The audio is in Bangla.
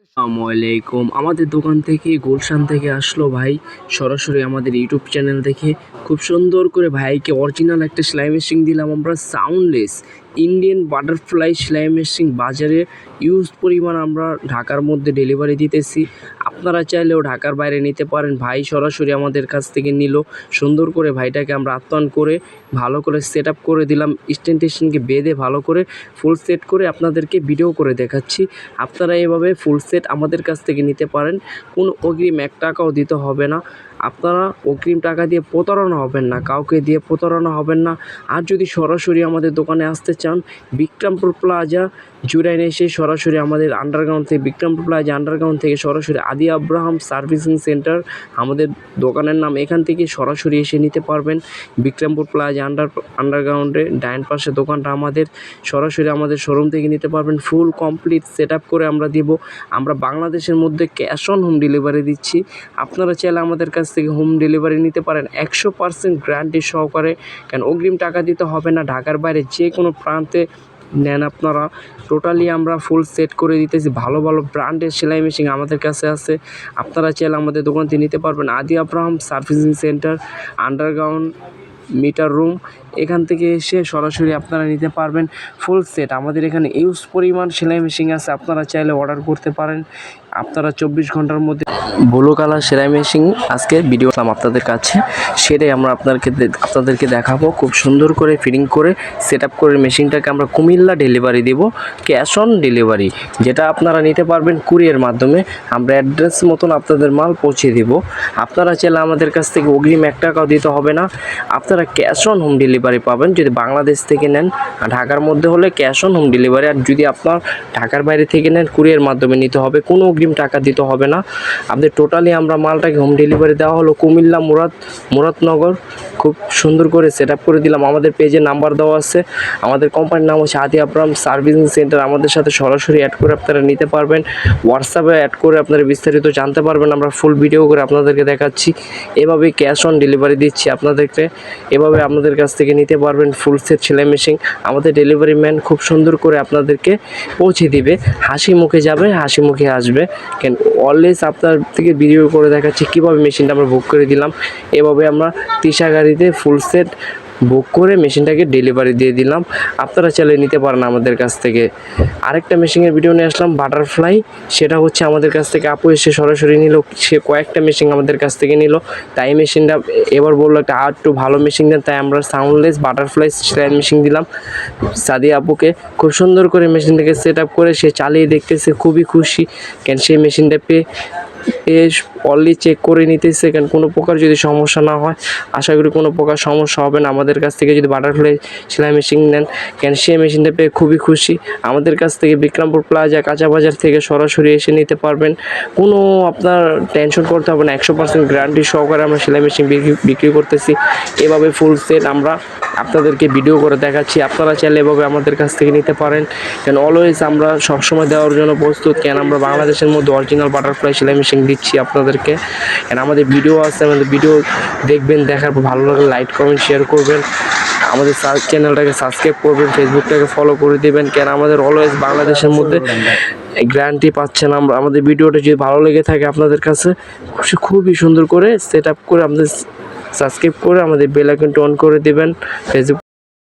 আসসালামু আলাইকুম। আমাদের দোকান থেকে গুলশান থেকে আসলো ভাই, সরাসরি আমাদের ইউটিউব চ্যানেল দেখে খুব সুন্দর করে ভাইকে অরিজিনাল একটা সেলাই মেশিন দিলাম আমরা, সাউন্ডলেস ইন্ডিয়ান বাটারফ্লাই সেলাই মেশিন। বাজারে ইউজ পরিমাণ আমরা ঢাকার মধ্যে ডেলিভারি দিতেছি, আপনারা চাইলেও ঢাকার বাইরে নিতে পারেন। ভাই সরাসরি আমাদের কাছ থেকে নিল, সুন্দর করে ভাইটাকে আমরা আপ্যায়ন করে ভালো করে সেট আপ করে দিলাম, স্টেশনকে বেঁধে ভালো করে ফুল সেট করে আপনাদেরকে ভিডিও করে দেখাচ্ছি। আপনারা এভাবে ফুল সেট আমাদের কাছ থেকে নিতে পারেন, কোনো অগ্রিম 1 টাকাও দিতে হবে না। আপনারা অগ্রিম টাকা দিয়ে প্রতারণা হবেন না, কাউকে দিয়ে প্রতারণা হবেন না। আর যদি সরাসরি আমাদের দোকানে আসতে চান, বিক্রমপুর প্লাজা জুরাইন এসে সরাসরি আমাদের আন্ডারগ্রাউন্ড থেকে, বিক্রমপুর প্লাজা আন্ডারগ্রাউন্ড থেকে সরাসরি আদি আব্রাহাম সার্ভিসিং সেন্টার আমাদের দোকানের নাম, এখান থেকে সরাসরি এসে নিতে পারবেন। বিক্রমপুর প্লাজা আন্ডারগ্রাউন্ডে ডাইন পাশে দোকানটা আমাদের, সরাসরি আমাদের শোরুম থেকে নিতে পারবেন। ফুল কমপ্লিট সেট আপ করে আমরা দিব। আমরা বাংলাদেশের মধ্যে ক্যাশ অন হোম ডেলিভারি দিচ্ছি। আপনারা চাইলে আমাদের কাছ থেকে হোম ডেলিভারি নিতে পারেন 100% গ্যারান্টি সহকারে, কেন অগ্রিম টাকা দিতে হবে না। ঢাকার বাইরে যে কোনো প্রান্তে নেন আপনারা, টোটালি আমরা ফুল সেট করে দিতেছি। ভালো ভালো ব্র্যান্ডের সেলাই মেশিন আমাদের কাছে আছে, আপনারা চাইলে আমাদের দোকান থেকে নিতে পারবেন। Adi Abraham servicing centre, underground meter room, এখান থেকে এসে সরাসরি আপনারা নিতে পারবেন ফুল সেট। আমাদের এখানে ইউজ পরিমাণ সেলাই মেশিন আছে, আপনারা চাইলে অর্ডার করতে পারেন। আপনারা 24 ঘন্টার মধ্যে ব্লু কালার সেলাই মেশিন আজকে ভিডিও আপনাদের কাছে, সেটাই আমরা আপনাদেরকে দেখাবো। খুব সুন্দর করে ফিটিং করে সেট আপ করে মেশিনটাকে আমরা কুমিল্লা ডেলিভারি দেব, ক্যাশ অন ডেলিভারি, যেটা আপনারা নিতে পারবেন কুরিয়ার মাধ্যমে। আমরা অ্যাড্রেস মতন আপনাদের মাল পৌঁছে দেব। আপনারা চাইলে আমাদের কাছ থেকে অগ্রিম 1 টাকাও দিতে হবে না, আপনারা ক্যাশ অন হোম ডেলিভারি পাবেন। যদি বাংলাদেশ থেকে নেন, ঢাকার মধ্যে হলে ক্যাশ অন হোম ডেলিভারি, আর যদি আপনার ঢাকার বাইরে থেকে নেন কুরিয়ার মাধ্যমে নিতে হবে, কোনো অগ্রিম টাকা দিতে হবে না। আপনাদের টোটালি আমরা মালটাকে হোম ডেলিভারি দেওয়া হলো কুমিল্লা মুরাদনগর। খুব সুন্দর করে সেট আপ করে দিলাম। আমাদের পেজে নাম্বার দেওয়া আছে, আমাদের কোম্পানির নাম হচ্ছে আদি আব্রাহাম সার্ভিসিং সেন্টার। আমাদের সাথে সরাসরি অ্যাড করে আপনারা নিতে পারবেন, হোয়াটসঅ্যাপে অ্যাড করে আপনারা বিস্তারিত জানতে পারবেন। আমরা ফুল ভিডিও করে আপনাদেরকে দেখাচ্ছি। এভাবে ক্যাশ অন ডেলিভারি দিচ্ছি আপনাদেরকে, এভাবে আপনাদের কাছ থেকে নিতে পারবেন ফুল সেট সেলাই মেশিন। আমাদের ডেলিভারি ম্যান খুব সুন্দর করে আপনাদেরকে পৌঁছে দিবে, হাসি মুখে যাবে, হাসি মুখে আসবে। কেন অলওয়েজ আপনার থেকে ভিডিও করে দেখাচ্ছি কীভাবে মেশিনটা আমরা বুক করে দিলাম। এভাবে আমরা তৃষা গাড়িতে ফুল সেট বুক করে মেশিনটাকে ডেলিভারি দিয়ে দিলাম। আপনারা চাইলে নিতে পারেন আমাদের কাছ থেকে। আরেকটা মেশিনের ভিডিও নিয়ে আসলাম, বাটারফ্লাই। সেটা হচ্ছে আমাদের কাছ থেকে আপু এসে সরাসরি নিল, সে কয়েকটা মেশিন আমাদের কাছ থেকে নিল, তাই মেশিনটা এবার বললো একটা আর একটু ভালো মেশিন দেন, তাই আমরা সাউন্ডলেস বাটারফ্লাই সেলাই মেশিন দিলাম সাদিয়া আপুকে। খুব সুন্দর করে মেশিনটাকে সেট আপ করে সে চালিয়ে দেখতেছে, খুবই খুশি। কেন সেই মেশিনটা পেয়ে অনলি চেক করে নিতেছে, কেন কোনো প্রকার যদি সমস্যা না হয়, আশা করি কোনো প্রকার সমস্যা হবে না। আমাদের কাছ থেকে যদি বাটারফ্লাই সেলাই মেশিন নেন, কেন সেই মেশিনটা পেয়ে খুবই খুশি। আমাদের কাছ থেকে বিক্রমপুর প্লাজা কাঁচা বাজার থেকে সরাসরি এসে নিতে পারবেন, কোনো আপনার টেনশন করতে হবে না। 100% গ্যারান্টি সহকারে আমরা সেলাই মেশিন বিক্রি করতেছি। এভাবে ফুল সেট আমরা আপনাদেরকে ভিডিও করে দেখাচ্ছি, আপনারা চাইলে এভাবে আমাদের কাছ থেকে নিতে পারেন। কেন অলওয়েজ আমরা সবসময় দেওয়ার জন্য প্রস্তুত, কেন আমরা বাংলাদেশের মধ্যে অরিজিনাল বাটারফ্লাই সেলাই মেশিন দিচ্ছি আপনাদেরকে। কেন আমাদের ভিডিও আছে, আমাদের ভিডিও দেখবেন, দেখার পর ভালো লাগলে লাইক কমেন্ট শেয়ার করবেন, আমাদের চ্যানেলটাকে সাবস্ক্রাইব করবেন, ফেসবুকটাকে ফলো করে দেবেন। কেন আমাদের অলওয়েজ বাংলাদেশের মধ্যে গ্যারান্টি পাচ্ছেন। আমরা আমাদের ভিডিওটা যদি ভালো লেগে থাকে আপনাদের কাছে, খুবই সুন্দর করে সেট আপ করে আপনাদের সাবস্ক্রাইব করে আমাদের বেল আইকনটা অন করে দেবেন। ফেসবুক